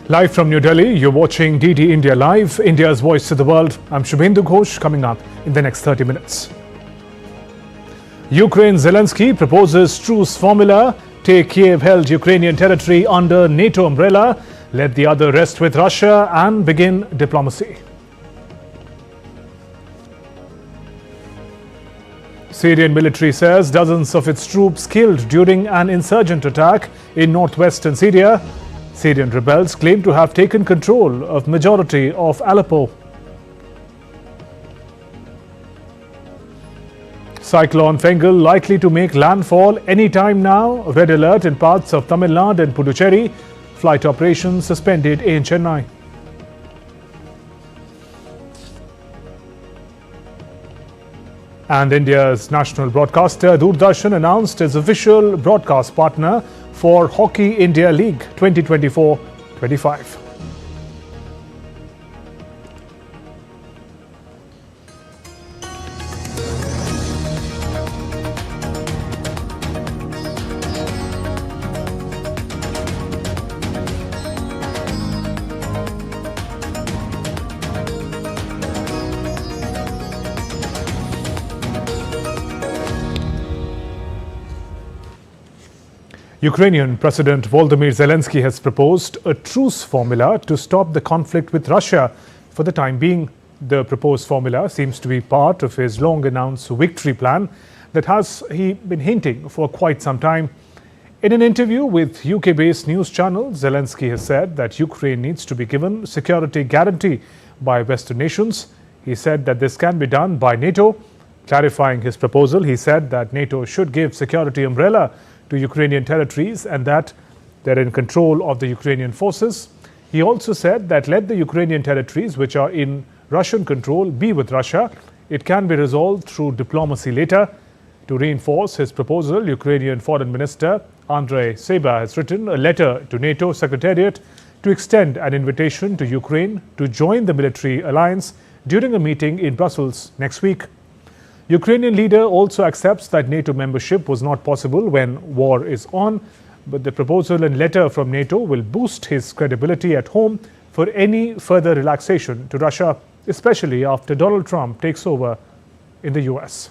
Live from New Delhi, you're watching DD India Live, India's voice to the world. I'm Shubhendu Ghosh, coming up in the next 30 minutes. Ukraine Zelenskyy proposes truce formula, take Kiev-held Ukrainian territory under NATO umbrella, let the other rest with Russia and begin diplomacy. Syrian military says dozens of its troops killed during an insurgent attack in northwestern Syria. Syrian rebels claim to have taken control of majority of Aleppo. Cyclone Fengal likely to make landfall anytime now. Red alert in parts of Tamil Nadu and Puducherry. Flight operations suspended in Chennai. And India's national broadcaster Doordarshan announced its official broadcast partner for Hockey India League 2024-25. Ukrainian President Volodymyr Zelenskyy has proposed a truce formula to stop the conflict with Russia for the time being. The proposed formula seems to be part of his long-announced victory plan that has been hinting for quite some time. In an interview with UK-based news channel, Zelenskyy has said that Ukraine needs to be given security guarantee by Western nations. He said that this can be done by NATO. Clarifying his proposal, he said that NATO should give security umbrella to Ukrainian territories and that they're in control of the Ukrainian forces. He also said that let the Ukrainian territories which are in Russian control be with Russia. It can be resolved through diplomacy later. To reinforce his proposal, Ukrainian Foreign Minister Andrei Seba has written a letter to NATO Secretariat to extend an invitation to Ukraine to join the military alliance during a meeting in Brussels next week. Ukrainian leader also accepts that NATO membership was not possible when war is on, but the proposal and letter from NATO will boost his credibility at home for any further relaxation to Russia, especially after Donald Trump takes over in the US.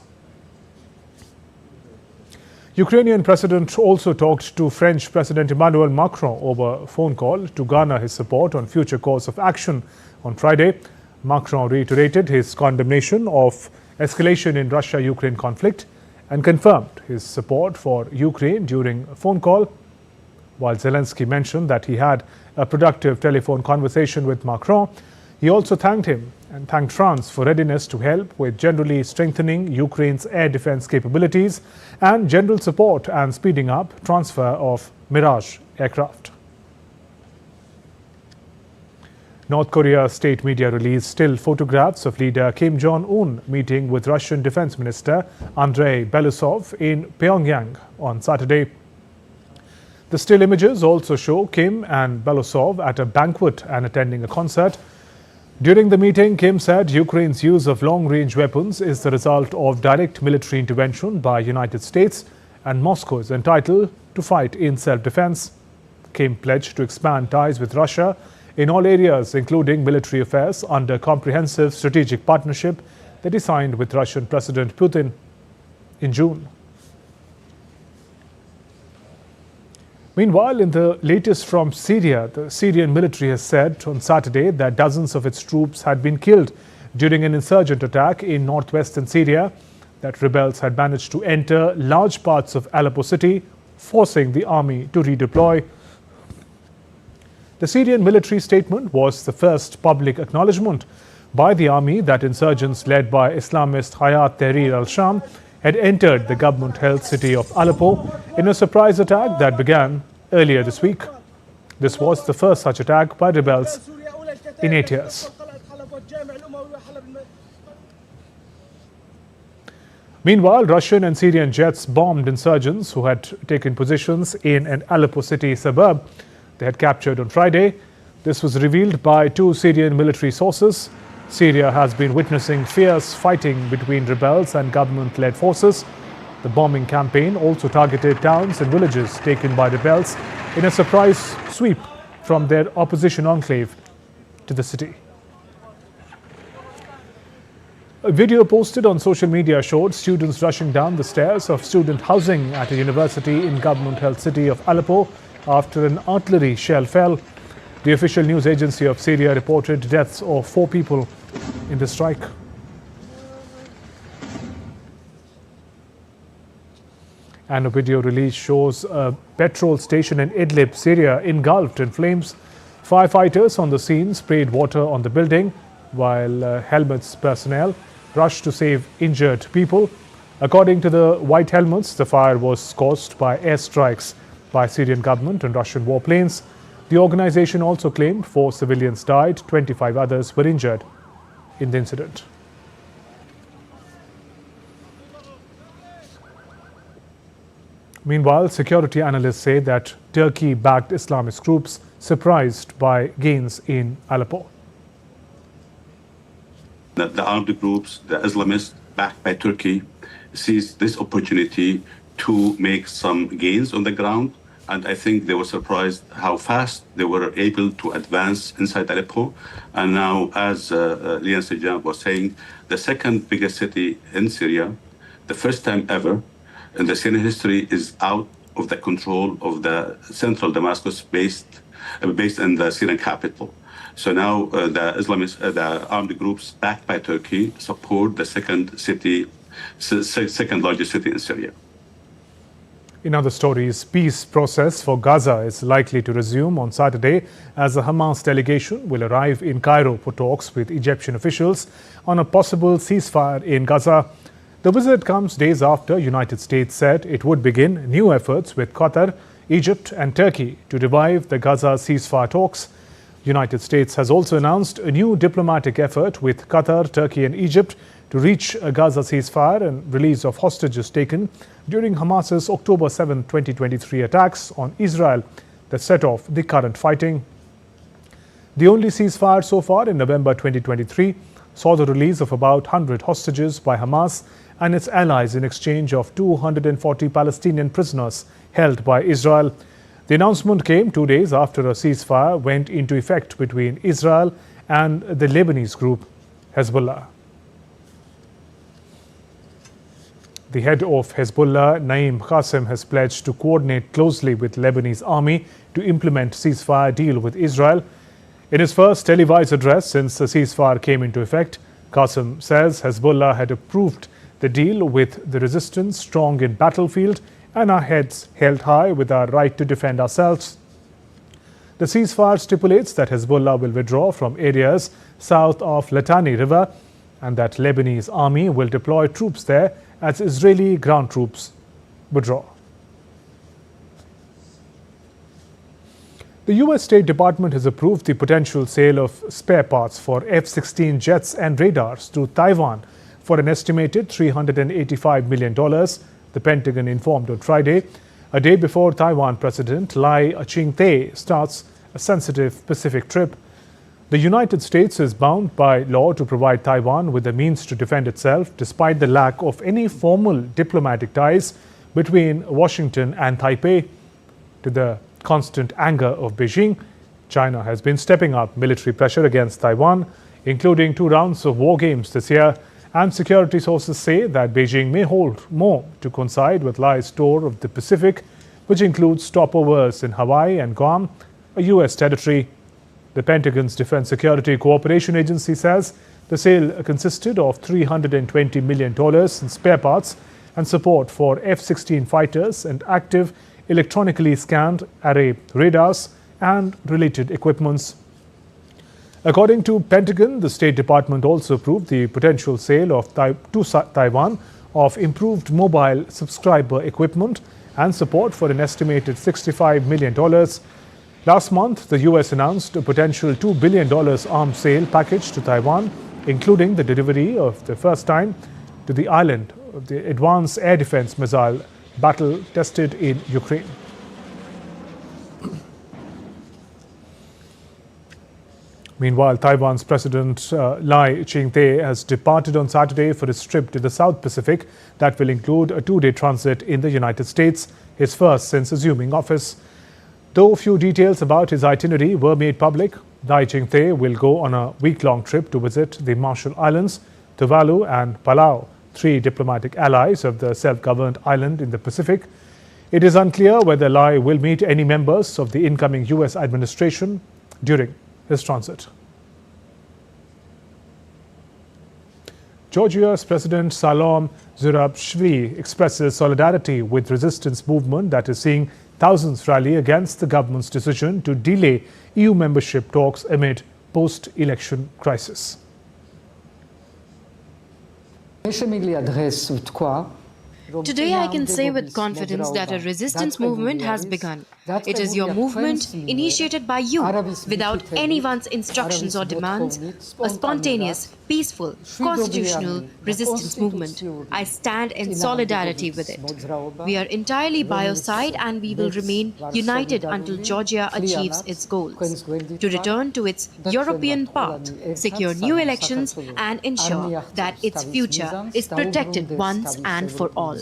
Ukrainian president also talked to French President Emmanuel Macron over a phone call to garner his support on future course of action. On Friday, Macron reiterated his condemnation of escalation in Russia-Ukraine conflict and confirmed his support for Ukraine during a phone call, while Zelenskyy mentioned that he had a productive telephone conversation with Macron. He also thanked him and thanked France for readiness to help with generally strengthening Ukraine's air defense capabilities and general support and speeding up transfer of Mirage aircraft. North Korea's state media released still photographs of leader Kim Jong-un meeting with Russian Defense Minister Andrei Belousov in Pyongyang on Saturday. The still images also show Kim and Belousov at a banquet and attending a concert. During the meeting, Kim said Ukraine's use of long-range weapons is the result of direct military intervention by United States and Moscow is entitled to fight in self-defense. Kim pledged to expand ties with Russia in all areas, including military affairs, under comprehensive strategic partnership that he signed with Russian President Putin in June. Meanwhile, in the latest from Syria, the Syrian military has said on Saturday that dozens of its troops had been killed during an insurgent attack in northwestern Syria, that rebels had managed to enter large parts of Aleppo city, forcing the army to redeploy. The Syrian military statement was the first public acknowledgement by the army that insurgents led by Islamist Hayat Tahrir al-Sham had entered the government-held city of Aleppo in a surprise attack that began earlier this week. This was the first such attack by rebels in 8 years. Meanwhile, Russian and Syrian jets bombed insurgents who had taken positions in an Aleppo city suburb they had captured on Friday. This was revealed by two Syrian military sources. Syria has been witnessing fierce fighting between rebels and government-led forces. The bombing campaign also targeted towns and villages taken by rebels in a surprise sweep from their opposition enclave to the city. A video posted on social media showed students rushing down the stairs of student housing at a university in government-held city of Aleppo after an artillery shell fell. The official news agency of Syria reported deaths of 4 people in the strike. And a video release shows a petrol station in Idlib, Syria, engulfed in flames. Firefighters on the scene sprayed water on the building, while helmets personnel rushed to save injured people. According to the White Helmets, the fire was caused by airstrikes by Syrian government and Russian warplanes. The organization also claimed 4 civilians died, 25 others were injured in the incident. Meanwhile, security analysts say that Turkey-backed Islamist groups surprised by gains in Aleppo. The armed groups, the Islamists backed by Turkey, seized this opportunity to make some gains on the ground. And I think they were surprised how fast they were able to advance inside Aleppo. And now, as Lian was saying, the second biggest city in Syria, the first time ever in the Syrian history, is out of the control of the central Damascus based in the Syrian capital. So now the Islamists, the armed groups backed by Turkey, support the second largest city in Syria. In other stories, peace process for Gaza is likely to resume on Saturday as a Hamas delegation will arrive in Cairo for talks with Egyptian officials on a possible ceasefire in Gaza. The visit comes days after United States said it would begin new efforts with Qatar, Egypt and Turkey to revive the Gaza ceasefire talks. United States has also announced a new diplomatic effort with Qatar, Turkey and Egypt to reach a Gaza ceasefire and release of hostages taken during Hamas's October 7, 2023 attacks on Israel that set off the current fighting. The only ceasefire so far in November 2023 saw the release of about 100 hostages by Hamas and its allies in exchange of 240 Palestinian prisoners held by Israel. The announcement came 2 days after a ceasefire went into effect between Israel and the Lebanese group Hezbollah. The head of Hezbollah, Naim Qassem, has pledged to coordinate closely with Lebanese army to implement ceasefire deal with Israel. In his first televised address since the ceasefire came into effect, Qassem says Hezbollah had approved the deal with the resistance strong in battlefield and our heads held high with our right to defend ourselves. The ceasefire stipulates that Hezbollah will withdraw from areas south of Litani River and that Lebanese army will deploy troops there as Israeli ground troops withdraw. The U.S. State Department has approved the potential sale of spare parts for F-16 jets and radars to Taiwan for an estimated $385 million, the Pentagon informed on Friday, a day before Taiwan President Lai Ching-te starts a sensitive Pacific trip. The United States is bound by law to provide Taiwan with the means to defend itself despite the lack of any formal diplomatic ties between Washington and Taipei. To the constant anger of Beijing, China has been stepping up military pressure against Taiwan, including 2 rounds of war games this year. And security sources say that Beijing may hold more to coincide with Lai's tour of the Pacific, which includes stopovers in Hawaii and Guam, a U.S. territory. The Pentagon's Defense Security Cooperation Agency says the sale consisted of $320 million in spare parts and support for F-16 fighters and active electronically scanned array radars and related equipments. According to Pentagon, the State Department also approved the potential sale to Taiwan of improved mobile subscriber equipment and support for an estimated $65 million. Last month, the U.S. announced a potential $2 billion arms sale package to Taiwan, including the delivery of the first time to the island of the advanced air defense missile battle tested in Ukraine. Meanwhile, Taiwan's President Lai Ching-te has departed on Saturday for his trip to the South Pacific that will include a 2-day transit in the United States, his first since assuming office. Though few details about his itinerary were made public, Dai Ching-te will go on a week-long trip to visit the Marshall Islands, Tuvalu and Palau, three diplomatic allies of the self-governed island in the Pacific. It is unclear whether Lai will meet any members of the incoming US administration during his transit. Georgia's President Salom Zurabishvili expresses solidarity with resistance movement that is seeing thousands rally against the government's decision to delay EU membership talks amid post-election crisis. Today I can say with confidence that a resistance movement has begun. It is your movement, initiated by you, without anyone's instructions or demands, a spontaneous, peaceful, constitutional resistance movement. I stand in solidarity with it. We are entirely by your side and we will remain united until Georgia achieves its goals, to return to its European path, secure new elections and ensure that its future is protected once and for all.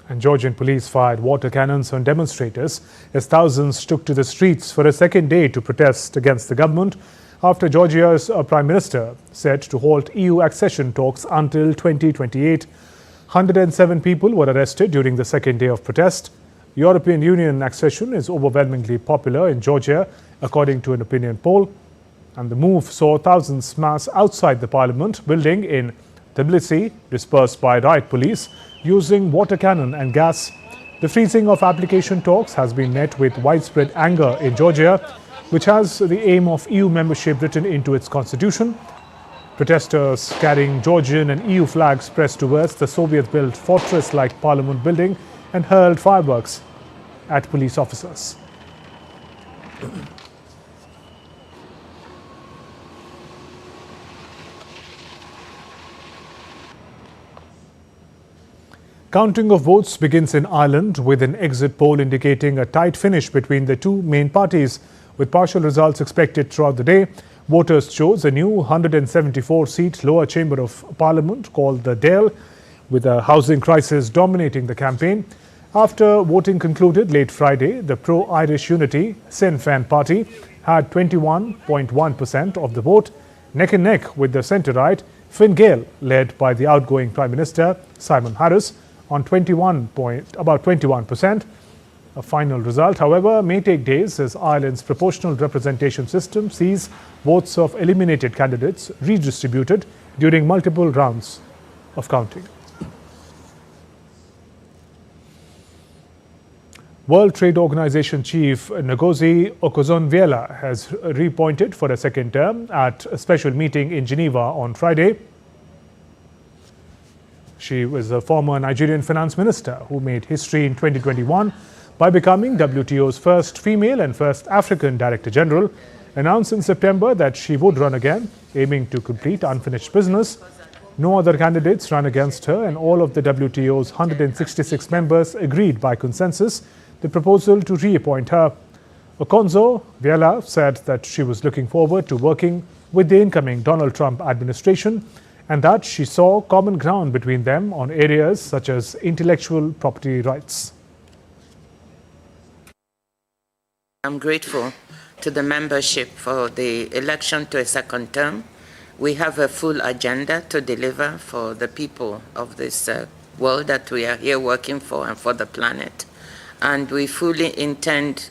And Georgian police fired water cannons on demonstrators as thousands took to the streets for a second day to protest against the government after Georgia's Prime Minister said to halt EU accession talks until 2028. 107 people were arrested during the second day of protest. European Union accession is overwhelmingly popular in Georgia, according to an opinion poll. And the move saw thousands mass outside the parliament building in Tbilisi, dispersed by riot police using water cannon and gas. The freezing of application talks has been met with widespread anger in Georgia, which has the aim of EU membership written into its constitution. Protesters carrying Georgian and EU flags pressed towards the Soviet-built fortress-like parliament building and hurled fireworks at police officers. Counting of votes begins in Ireland with an exit poll indicating a tight finish between the two main parties. With partial results expected throughout the day, voters chose a new 174-seat lower chamber of parliament called the Dáil, with a housing crisis dominating the campaign. After voting concluded late Friday, the pro-Irish Unity Sinn Féin party had 21.1% of the vote, neck and neck with the centre-right Fine Gael, led by the outgoing Prime Minister Simon Harris, on about 21%. A final result, however, may take days as Ireland's proportional representation system sees votes of eliminated candidates redistributed during multiple rounds of counting. World Trade Organization chief Ngozi Okonjo-Iweala has reappointed for a second term at a special meeting in Geneva on Friday. She was a former Nigerian finance minister who made history in 2021 by becoming WTO's first female and first African Director General, announced in September that she would run again, aiming to complete unfinished business. No other candidates ran against her, and all of the WTO's 166 members agreed by consensus the proposal to reappoint her. Okonjo-Iweala said that she was looking forward to working with the incoming Donald Trump administration and that she saw common ground between them on areas such as intellectual property rights. I'm grateful to the membership for the election to a second term. We have a full agenda to deliver for the people of this world that we are here working for and for the planet. And we fully intend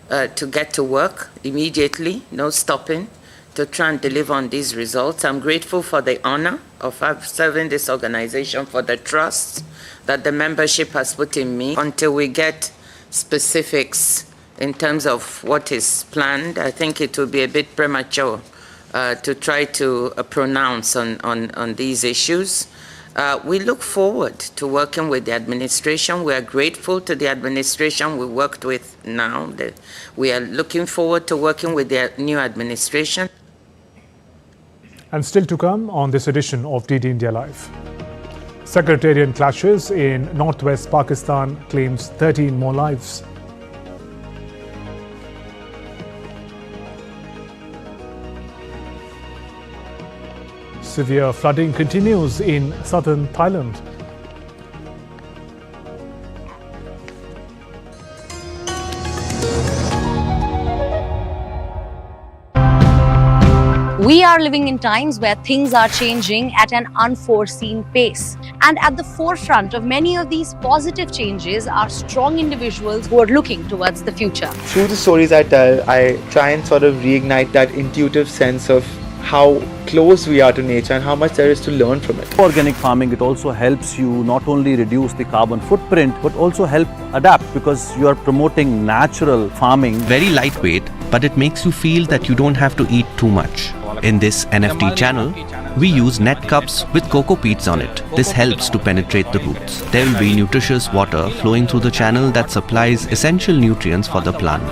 to get to work immediately, no stopping, to try and deliver on these results. I'm grateful for the honor of serving this organization, for the trust that the membership has put in me. Until we get specifics in terms of what is planned, I think it will be a bit premature to try to pronounce on these issues. We look forward to working with the administration. We are grateful to the administration we worked with now. We are looking forward to working with the new administration. And still to come on this edition of DD India Live. Sectarian clashes in northwest Pakistan claims 13 more lives. Severe flooding continues in southern Thailand. We are living in times where things are changing at an unforeseen pace. And at the forefront of many of these positive changes are strong individuals who are looking towards the future. Through the stories I tell, I try and sort of reignite that intuitive sense of how close we are to nature and how much there is to learn from it. Organic farming, it also helps you not only reduce the carbon footprint, but also help adapt, because you are promoting natural farming. Very lightweight, but it makes you feel that you don't have to eat too much. In this NFT channel, we use net cups with cocoa peats on it. This helps to penetrate the roots. There will be nutritious water flowing through the channel that supplies essential nutrients for the plant.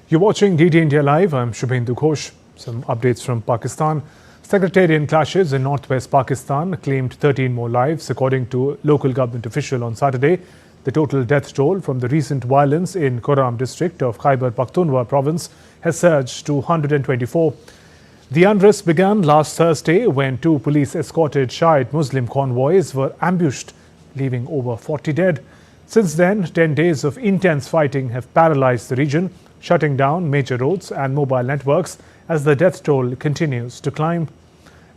You're watching DD India Live. I'm Shubhendu Ghosh. Some updates from Pakistan. Sectarian clashes in northwest Pakistan claimed 13 more lives, according to local government official on Saturday. The total death toll from the recent violence in Koram district of Khyber Pakhtunkhwa province has surged to 124. The unrest began last Thursday when two police-escorted Shiite Muslim convoys were ambushed, leaving over 40 dead. Since then, 10 days of intense fighting have paralyzed the region, shutting down major roads and mobile networks as the death toll continues to climb.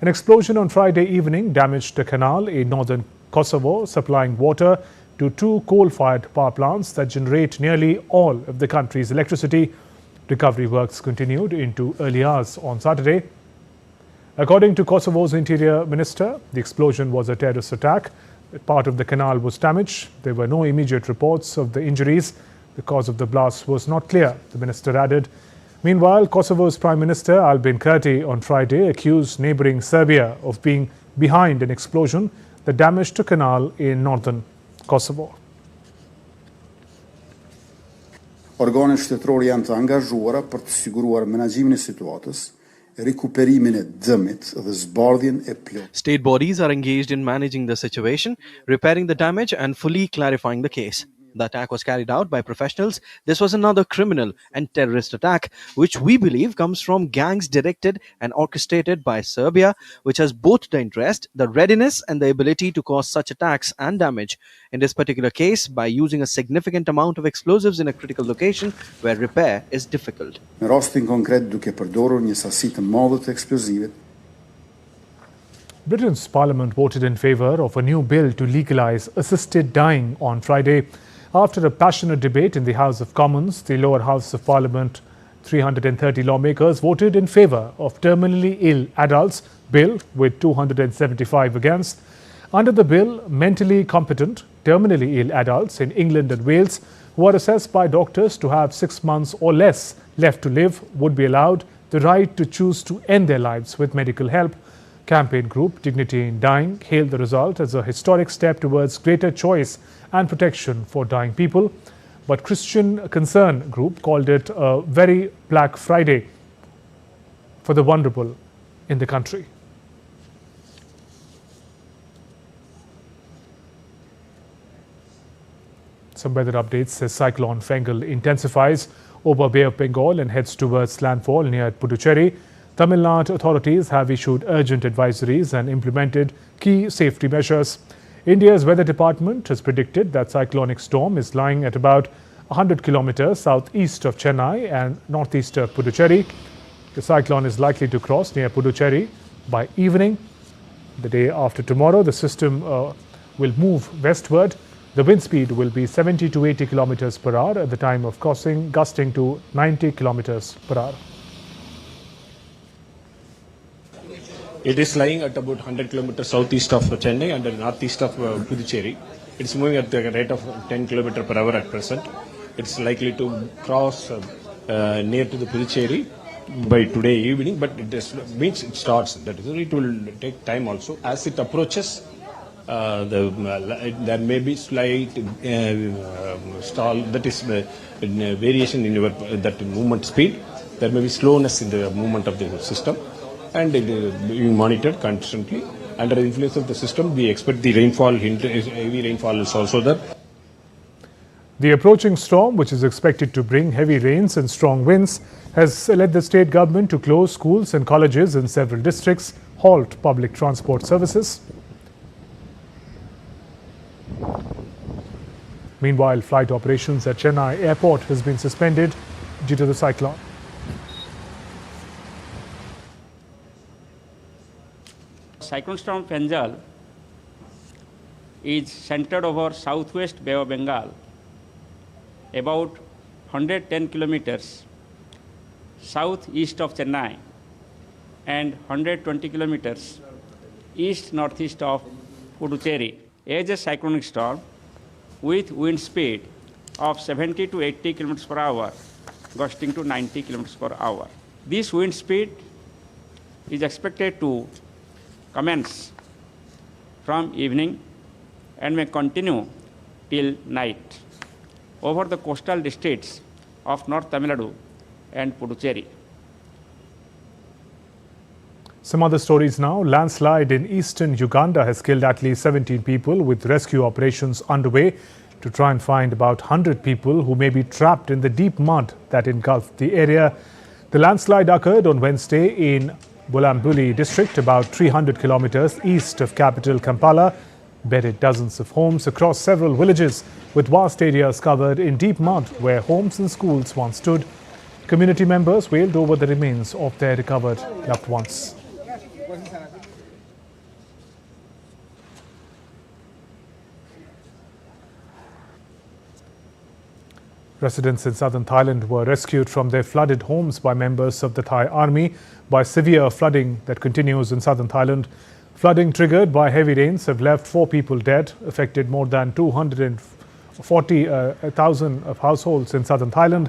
An explosion on Friday evening damaged a canal in northern Kosovo, supplying water to two coal-fired power plants that generate nearly all of the country's electricity. Recovery works continued into early hours on Saturday. According to Kosovo's interior minister, the explosion was a terrorist attack. Part of the canal was damaged. There were no immediate reports of the injuries. The cause of the blast was not clear, the minister added. Meanwhile, Kosovo's Prime Minister Albin Kurti on Friday accused neighbouring Serbia of being behind an explosion that damaged a canal in northern Kosovo. Organet shtetërore janë të angazhuara për të siguruar menaxhimin e situatës, rekuperimin e dëmit dhe zbardhjen e plot. State bodies are engaged in managing the situation, repairing the damage and fully clarifying the case. The attack was carried out by professionals. This was another criminal and terrorist attack, which we believe comes from gangs directed and orchestrated by Serbia, which has both the interest, the readiness and the ability to cause such attacks and damage. In this particular case, by using a significant amount of explosives in a critical location where repair is difficult. Në rastin konkret duke përdorur një sasi të madhe të eksplozivit. Britain's parliament voted in favour of a new bill to legalise assisted dying on Friday. After a passionate debate in the House of Commons, the lower house of Parliament, 330 lawmakers voted in favour of terminally ill adults bill with 275 against. Under the bill, mentally competent, terminally ill adults in England and Wales who are assessed by doctors to have 6 months or less left to live would be allowed the right to choose to end their lives with medical help. Campaign group Dignity in Dying hailed the result as a historic step towards greater choice and protection for dying people. But Christian Concern group called it a very Black Friday for the vulnerable in the country. Some weather updates as Cyclone Fengal intensifies over Bay of Bengal and heads towards landfall near Puducherry. Tamil Nadu authorities have issued urgent advisories and implemented key safety measures. India's weather department has predicted that cyclonic storm is lying at about 100 kilometers southeast of Chennai and northeast of Puducherry. The cyclone is likely to cross near Puducherry by evening. The day after tomorrow, the system will move westward. The wind speed will be 70 to 80 kilometers per hour at the time of crossing, gusting to 90 kilometers per hour. It is lying at about 100 kilometers southeast of Chennai and northeast of Puducherry. It's moving at the rate of 10 kilometers per hour at present. It's likely to cross near to the Puducherry by today evening, but means it starts. That is, it will take time also. As it approaches, there may be slight stall. That is variation in your that movement speed. There may be slowness in the movement of the system. And it is being monitored constantly. Under the influence of the system, we expect the rainfall, heavy rainfall is also there. The approaching storm, which is expected to bring heavy rains and strong winds, has led the state government to close schools and colleges in several districts, halt public transport services. Meanwhile, flight operations at Chennai airport has been suspended due to the cyclone. Cyclone storm Fengal is centered over southwest Bay of Bengal, about 110 kilometers southeast of Chennai and 120 kilometers east-northeast of Puducherry. As a cyclonic storm with wind speed of 70 to 80 kilometers per hour, gusting to 90 kilometers per hour. This wind speed is expected to commence from evening and may continue till night over the coastal districts of North Tamil Nadu and Puducherry. Some other stories now. Landslide in eastern Uganda has killed at least 17 people, with rescue operations underway to try and find about 100 people who may be trapped in the deep mud that engulfed the area. The landslide occurred on Wednesday in Bulambuli district, about 300 kilometers east of capital Kampala, buried dozens of homes across several villages, with vast areas covered in deep mud where homes and schools once stood. Community members wailed over the remains of their recovered loved ones. Residents in southern Thailand were rescued from their flooded homes by members of the Thai army by severe flooding that continues in southern Thailand. Flooding triggered by heavy rains have left 4 people dead, affected more than 240,000 of households in southern Thailand.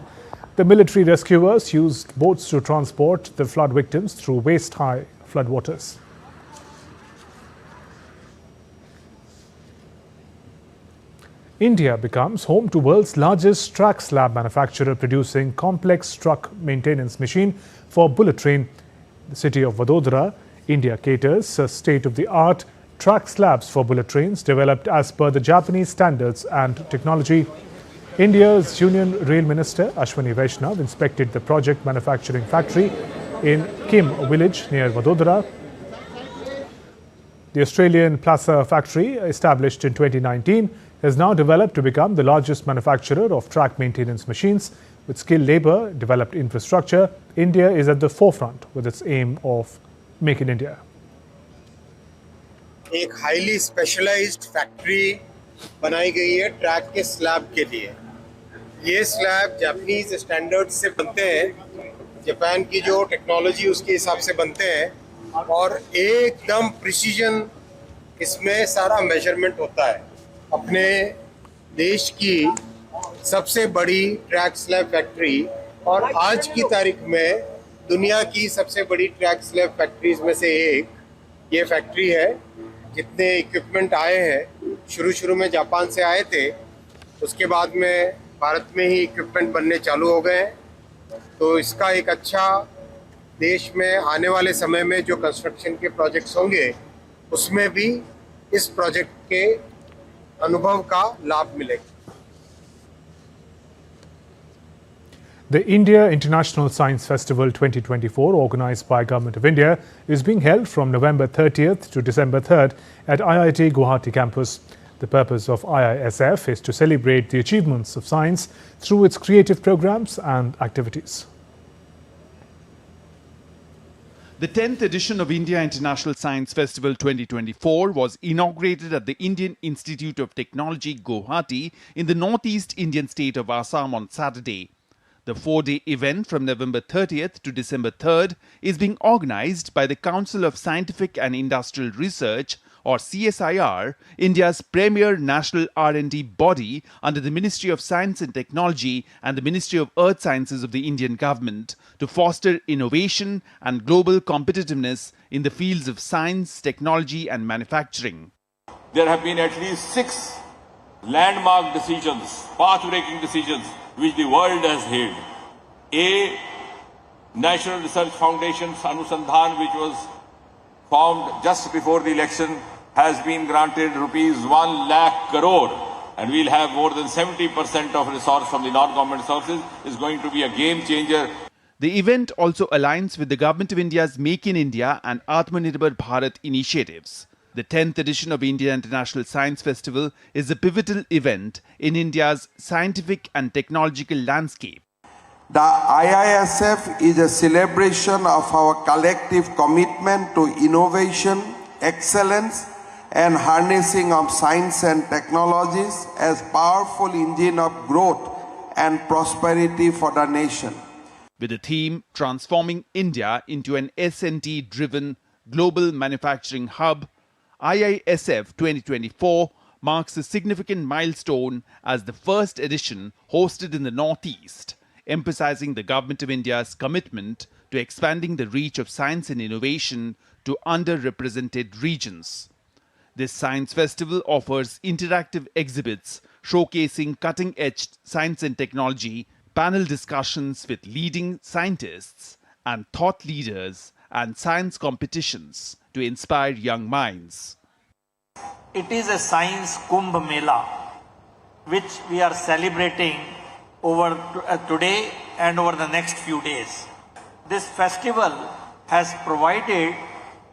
The military rescuers used boats to transport the flood victims through waist-high floodwaters. India becomes home to world's largest track slab manufacturer, producing complex truck maintenance machine for bullet train. The city of Vadodara, India caters state-of-the-art track slabs for bullet trains developed as per the Japanese standards and technology. India's Union Rail Minister Ashwani Vaishnav inspected the project manufacturing factory in Kim village near Vadodara. The Australian Prasar factory, established in 2019, has now developed to become the largest manufacturer of track maintenance machines. With skilled labor, developed infrastructure, India is at the forefront with its aim of Make in India. एक highly specialised factory बनाई गई है track के slab के लिए। ये slab Japanese standard से बनते हैं, जापान की जो टेक्नोलॉजी उसके हिसाब से बनते हैं और एकदम प्रिसीजन इसमें सारा मेजरमेंट होता है। अपने देश की सबसे बड़ी ट्रैक स्लैब फैक्ट्री और आज की तारीख में दुनिया की सबसे बड़ी ट्रैक स्लैब फैक्ट्रीज में से एक ये फैक्ट्री है। जितने इक्विपमेंट आए हैं शुरू में जापान से आए थे, उसके बाद में भारत में ही इक्विपमेंट बनने चालू हो गए। तो इसका एक अच्छा देश में आने वाले समय में जो कंस्ट्रक्शन के प्रोजेक्ट्स होंगे उसमें भी इस प्रोजेक्ट के अनुभव का लाभ मिलेगा। The India International Science Festival 2024, organized by Government of India, is being held from November 30th to December 3rd at IIT Guwahati campus. The purpose of IISF is to celebrate the achievements of science through its creative programs and activities. The 10th edition of India International Science Festival 2024 was inaugurated at the Indian Institute of Technology, Guwahati, in the northeast Indian state of Assam on Saturday. The 4-day event from November 30th to December 3rd is being organized by the Council of Scientific and Industrial Research, or CSIR, India's premier national R&D body under the Ministry of Science and Technology and the Ministry of Earth Sciences of the Indian government to foster innovation and global competitiveness in the fields of science, technology and manufacturing. There have been at least 6 landmark decisions, path-breaking decisions, which the world has hailed. A National Research Foundation's Anusandhan, which was formed just before the election, has been granted rupees 1 lakh crore, and we'll have more than 70% of resource from the non-government sources. Is going to be a game changer. The event also aligns with the Government of India's Make in India and Atmanirbhar Bharat initiatives. The 10th edition of India International Science Festival is a pivotal event in India's scientific and technological landscape. The IISF is a celebration of our collective commitment to innovation, excellence, and harnessing of science and technologies as powerful engine of growth and prosperity for the nation. With the theme Transforming India into an S&T-driven global manufacturing hub, IISF 2024 marks a significant milestone as the first edition hosted in the Northeast, emphasizing the Government of India's commitment to expanding the reach of science and innovation to underrepresented regions. This science festival offers interactive exhibits showcasing cutting-edge science and technology, panel discussions with leading scientists and thought leaders, and science competitions to inspire young minds. It is a science Kumbh Mela, which we are celebrating over today and over the next few days. This festival has provided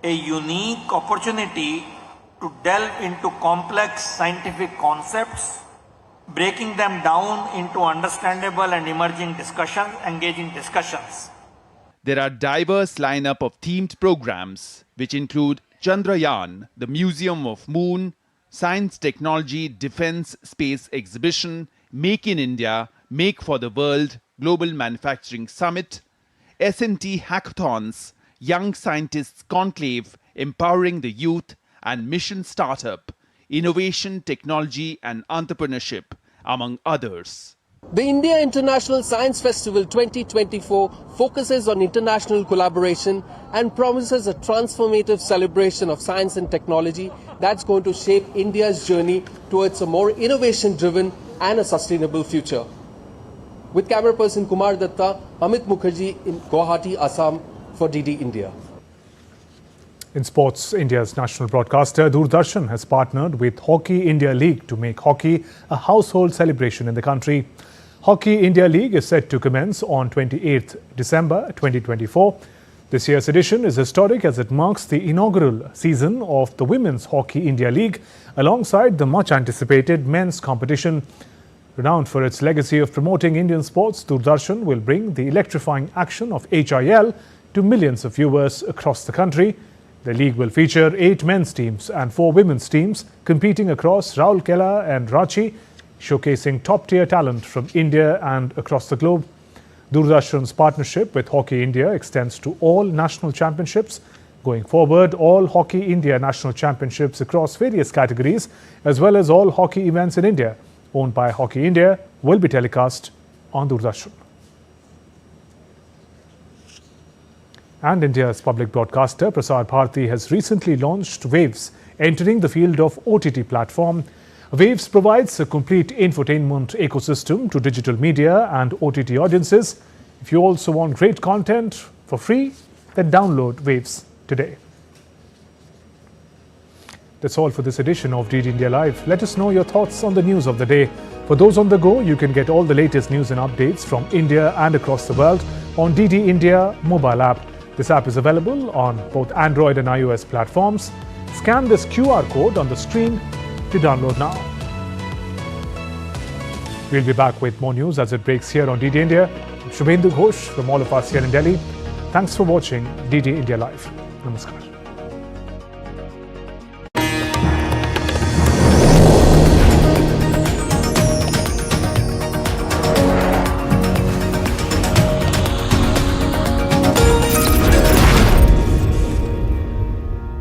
a unique opportunity to delve into complex scientific concepts, breaking them down into understandable and engaging discussions. There are diverse lineup of themed programs which include Chandrayaan, the Museum of Moon, Science, Technology, Defense, Space Exhibition, Make in India, Make for the World, Global Manufacturing Summit, S&T Hackathons, Young Scientists Conclave, Empowering the Youth, and Mission Startup, Innovation, Technology and Entrepreneurship, among others. The India International Science Festival 2024 focuses on international collaboration and promises a transformative celebration of science and technology that's going to shape India's journey towards a more innovation-driven and a sustainable future. With camera person Kumar Datta, Amit Mukherjee in Guwahati, Assam for DD India. In sports, India's national broadcaster Doordarshan has partnered with Hockey India League to make hockey a household celebration in the country. Hockey India League is set to commence on 28th December 2024. This year's edition is historic as it marks the inaugural season of the Women's Hockey India League alongside the much-anticipated men's competition. Renowned for its legacy of promoting Indian sports, Doordarshan will bring the electrifying action of HIL to millions of viewers across the country. The league will feature 8 men's teams and 4 women's teams competing across Rourkela and Ranchi, showcasing top-tier talent from India and across the globe. Doordarshan's partnership with Hockey India extends to all national championships. Going forward, all Hockey India national championships across various categories, as well as all hockey events in India, owned by Hockey India, will be telecast on Doordarshan. And India's public broadcaster, Prasar Bharati, has recently launched Waves, entering the field of OTT platform. Waves provides a complete infotainment ecosystem to digital media and OTT audiences. If you also want great content for free, then download Waves today. That's all for this edition of DD India Live. Let us know your thoughts on the news of the day. For those on the go, you can get all the latest news and updates from India and across the world on DD India mobile app. This app is available on both Android and iOS platforms. Scan this QR code on the screen to download now. We'll be back with more news as it breaks here on DD India. I'm Shubhendu Ghosh from all of us here in Delhi. Thanks for watching DD India Live. Namaskar.